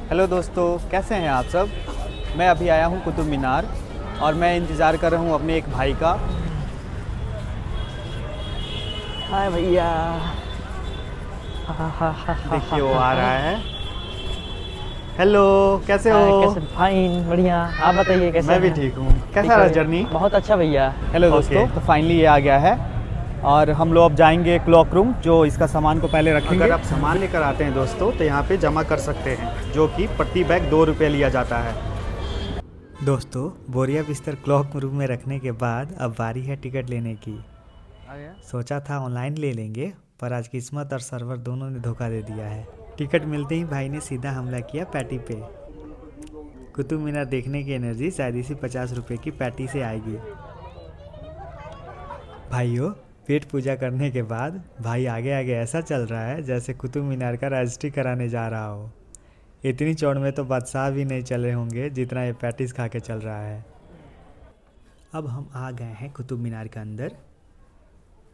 Hello दोस्तों, कैसे हैं आप सब। मैं अभी आया हूं कुतुब मीनार और मैं इंतज़ार कर रहा हूं अपने एक भाई का। हाय भैया। हा हा हा हा देखिए हा वो हा आ हा। रहा है। हेलो, कैसे हो। हाय, कैसे? फाइन, बढ़िया। आप बताइए कैसे मैं भी हैं? ठीक हूँ। ठीक कैसा रहा है। जर्नी। बहुत अच्छा भैया। Hello okay. दोस्तों, तो फाइनली ये आ गया है और हम लोग अब जाएंगे क्लॉक रूम, जो इसका सामान को पहले रखेंगे। अगर आप सामान लेकर आते हैं दोस्तों तो यहाँ पे जमा कर सकते हैं, जो कि प्रति बैग 2 रुपये लिया जाता है। दोस्तों, बोरिया बिस्तर क्लॉक रूम में रखने के बाद अब बारी है टिकट लेने की। सोचा था ऑनलाइन ले लेंगे, पर आज किस्मत और सर्वर दोनों ने धोखा दे दिया है। टिकट मिलते ही भाई ने सीधा हमला किया पैटी पे। कुतुब मीनार देखने की एनर्जी शायद इसी 50 रुपये की पैटी से आएगी। भाइयों, पेट पूजा करने के बाद भाई आगे आगे ऐसा चल रहा है जैसे कुतुब मीनार का रजिस्ट्री कराने जा रहा हो। इतनी चौड़ में तो बादशाह भी नहीं चले होंगे जितना ये पैटीज खा के चल रहा है। अब हम आ गए हैं कुतुब मीनार के अंदर।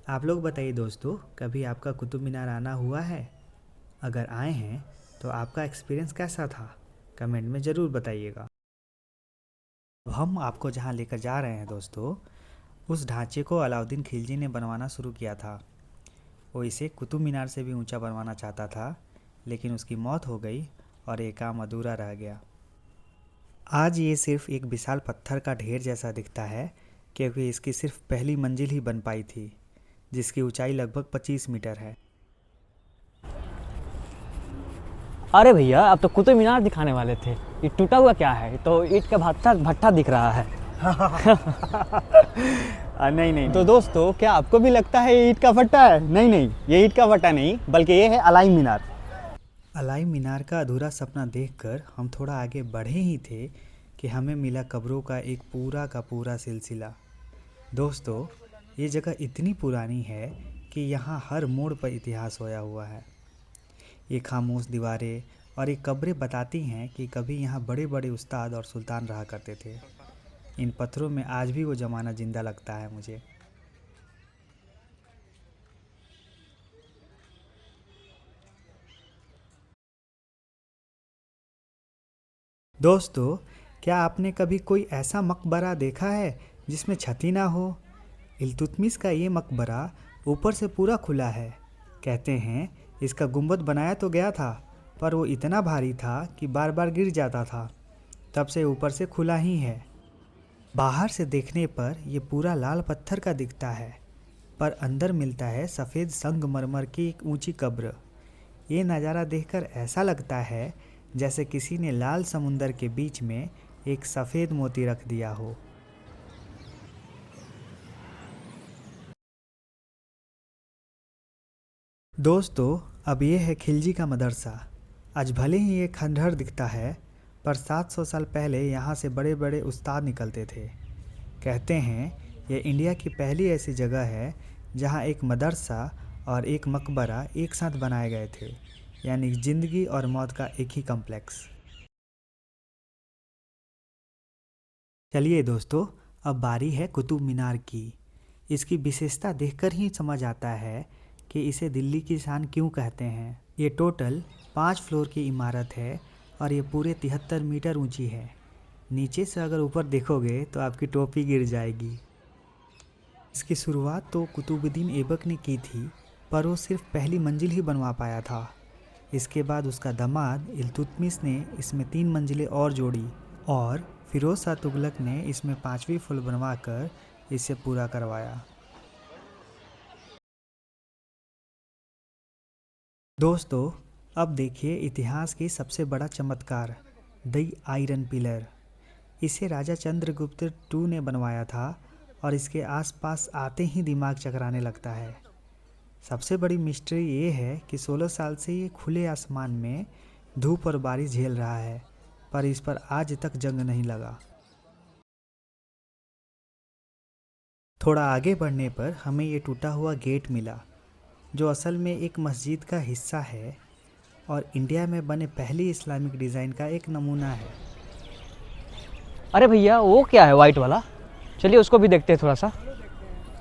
आप लोग बताइए दोस्तों, कभी आपका कुतुब मीनार आना हुआ है? अगर आए हैं तो आपका एक्सपीरियंस कैसा था, कमेंट में ज़रूर बताइएगा। अब हम आपको जहां लेकर जा रहे हैं दोस्तों, उस ढांचे को अलाउद्दीन खिलजी ने बनवाना शुरू किया था। वो इसे कुतुब मीनार से भी ऊंचा बनवाना चाहता था, लेकिन उसकी मौत हो गई और ये काम अधूरा रह गया। आज ये सिर्फ एक विशाल पत्थर का ढेर जैसा दिखता है, क्योंकि इसकी सिर्फ पहली मंजिल ही बन पाई थी, जिसकी ऊंचाई लगभग 25 मीटर है। अरे भैया, अब तो कुतुब मीनार दिखाने वाले थे। ये टूटा हुआ क्या है? ये तो ईंट का भट्टा भट्टा दिख रहा है। नहीं नहीं, तो दोस्तों क्या आपको भी लगता है ये ईंट का भट्टा है? नहीं नहीं, ये ईंट का भट्टा नहीं, बल्कि ये है अलाई मीनार। अलाई मीनार का अधूरा सपना देखकर हम थोड़ा आगे बढ़े ही थे कि हमें मिला कब्रों का एक पूरा का पूरा सिलसिला। दोस्तों, ये जगह इतनी पुरानी है कि यहाँ हर मोड़ पर इतिहास सोया हुआ है। ये खामोश दीवारें और ये कब्रें बताती हैं कि कभी यहाँ बड़े बड़े उस्ताद और सुल्तान रहा करते थे। इन पत्थरों में आज भी वो ज़माना ज़िंदा लगता है मुझे। दोस्तों, क्या आपने कभी कोई ऐसा मकबरा देखा है जिसमें छती ना हो? इल्तुतमिश का ये मकबरा ऊपर से पूरा खुला है। कहते हैं इसका गुंबद बनाया तो गया था, पर वो इतना भारी था कि बार बार गिर जाता था। तब से ऊपर से खुला ही है। बाहर से देखने पर ये पूरा लाल पत्थर का दिखता है, पर अंदर मिलता है सफ़ेद संगमरमर की एक ऊंची कब्र। ये नज़ारा देखकर ऐसा लगता है जैसे किसी ने लाल समुंदर के बीच में एक सफ़ेद मोती रख दिया हो। दोस्तों, अब ये है खिलजी का मदरसा। आज भले ही ये खंडहर दिखता है, पर 700 साल पहले यहाँ से बड़े बड़े उस्ताद निकलते थे। कहते हैं ये इंडिया की पहली ऐसी जगह है जहाँ एक मदरसा और एक मकबरा एक साथ बनाए गए थे, यानी ज़िंदगी और मौत का एक ही कॉम्प्लेक्स। चलिए दोस्तों, अब बारी है कुतुब मीनार की। इसकी विशेषता देखकर ही समझ आता है कि इसे दिल्ली की शान क्यों कहते हैं। ये टोटल 5 फ्लोर की इमारत है और ये पूरे 73 मीटर ऊंची है। नीचे से अगर ऊपर देखोगे तो आपकी टोपी गिर जाएगी। इसकी शुरुआत तो कुतुबुद्दीन ऐबक ने की थी, पर वो सिर्फ पहली मंजिल ही बनवा पाया था। इसके बाद उसका दामाद इल्तुतमिश ने इसमें 3 मंजिलें और जोड़ी और फिरोज शाह तुगलक ने इसमें 5वीं फुल बनवाकर इसे पूरा करवाया। दोस्तों, अब देखिए इतिहास की सबसे बड़ा चमत्कार, द आयरन पिलर। इसे राजा चंद्रगुप्त II ने बनवाया था और इसके आसपास आते ही दिमाग चकराने लगता है। सबसे बड़ी मिस्ट्री ये है कि 16 साल से ये खुले आसमान में धूप और बारिश झेल रहा है, पर इस पर आज तक जंग नहीं लगा। थोड़ा आगे बढ़ने पर हमें ये टूटा हुआ गेट मिला, जो असल में एक मस्जिद का हिस्सा है और इंडिया में बने पहली इस्लामिक डिज़ाइन का एक नमूना है। अरे भैया, वो क्या है वाइट वाला? चलिए उसको भी देखते हैं थोड़ा सा।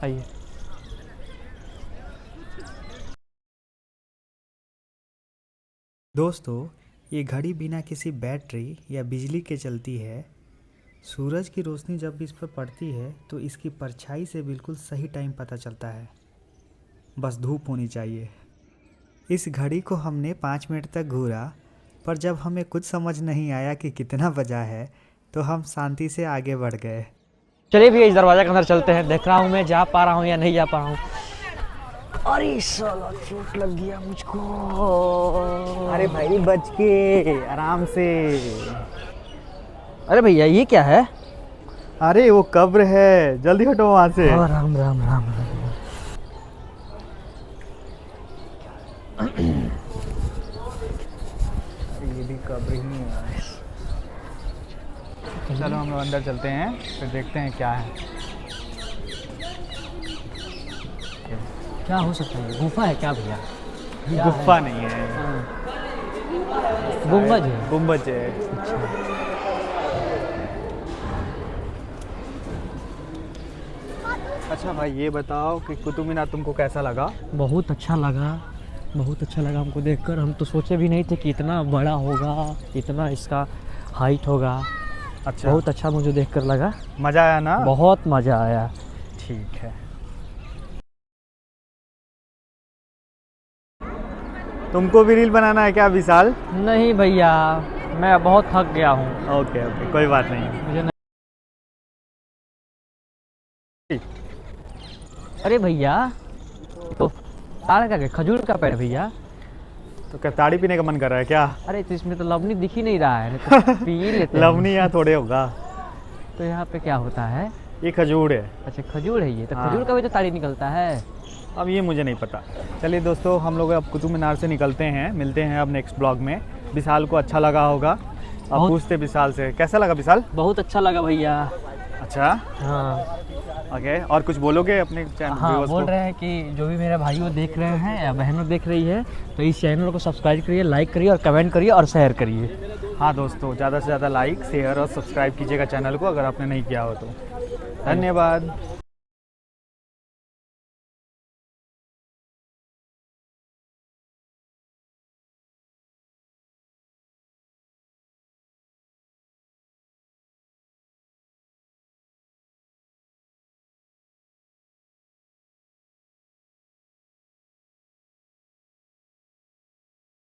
आइए। दोस्तों, ये घड़ी बिना किसी बैटरी या बिजली के चलती है। सूरज की रोशनी जब इस पर पड़ती है तो इसकी परछाई से बिल्कुल सही टाइम पता चलता है, बस धूप होनी चाहिए। इस घड़ी को हमने 5 मिनट तक घूरा, पर जब हमें कुछ समझ नहीं आया कि कितना बजा है तो हम शांति से आगे बढ़ गए। चलिए भैया इस दरवाजे के अंदर चलते हैं, देख रहा हूँ मैं जा पा रहा हूँ या नहीं जा पा रहा हूँ। अरे साला चोट लग गया मुझको। अरे भाई बच के आराम से। अरे भैया ये क्या है? अरे वो कब्र है, जल्दी हटो वहाँ से। राम राम राम राम। ये भी कब्र ही है। चलो हम लोग अंदर चलते हैं, फिर देखते हैं क्या है। क्या हो सकता है? गुफा है क्या भैया? क्या गुफा है? नहीं है, हाँ। गुम्बज है। गुम्बज है। अच्छा भाई ये बताओ कि कुतुब मीनार तुमको कैसा लगा? बहुत अच्छा लगा, बहुत अच्छा लगा हमको देखकर। हम तो सोचे भी नहीं थे कि इतना बड़ा होगा, इतना इसका हाइट होगा। अच्छा, बहुत अच्छा मुझे देखकर लगा। मज़ा आया ना? बहुत मज़ा आया। ठीक है। तुमको भी रील बनाना है क्या विशाल? नहीं भैया, मैं बहुत थक गया हूँ। ओके ओके, कोई बात नहीं। मुझे नहीं। अरे भैया तो ताड़ का क्या? खजूर का पेड़ भैया। तो क्या ताड़ी पीने का मन कर रहा है क्या? अरे तो इसमें तो लवनी दिख ही नहीं रहा है, नहीं तो पी ही लेते हैं। लवनी यहाँ थोड़े होगा। तो यहाँ पे क्या होता है? ये खजूर है। अच्छा खजूर है ये, तो हाँ। खजूर का भी तो ताड़ी निकलता है। अब ये मुझे नहीं पता। चलिए दोस्तों, हम लोग अब कुतुब मीनार से निकलते हैं, मिलते हैं अब नेक्स्ट ब्लॉग में। विशाल को अच्छा लगा होगा, अब बहुत- पूछते विशाल से कैसा लगा विशाल? बहुत अच्छा लगा भैया। अच्छा हाँ ओके, और कुछ बोलोगे अपने चैनल हाँ, व्यूअर्स बोल को? रहे हैं कि जो भी मेरे भाइयों देख रहे हैं या बहनों देख रही है तो इस चैनल को सब्सक्राइब करिए, लाइक करिए और कमेंट करिए और शेयर करिए। हाँ दोस्तों, ज़्यादा से ज़्यादा लाइक शेयर और सब्सक्राइब कीजिएगा चैनल को अगर आपने नहीं किया हो तो। धन्यवाद।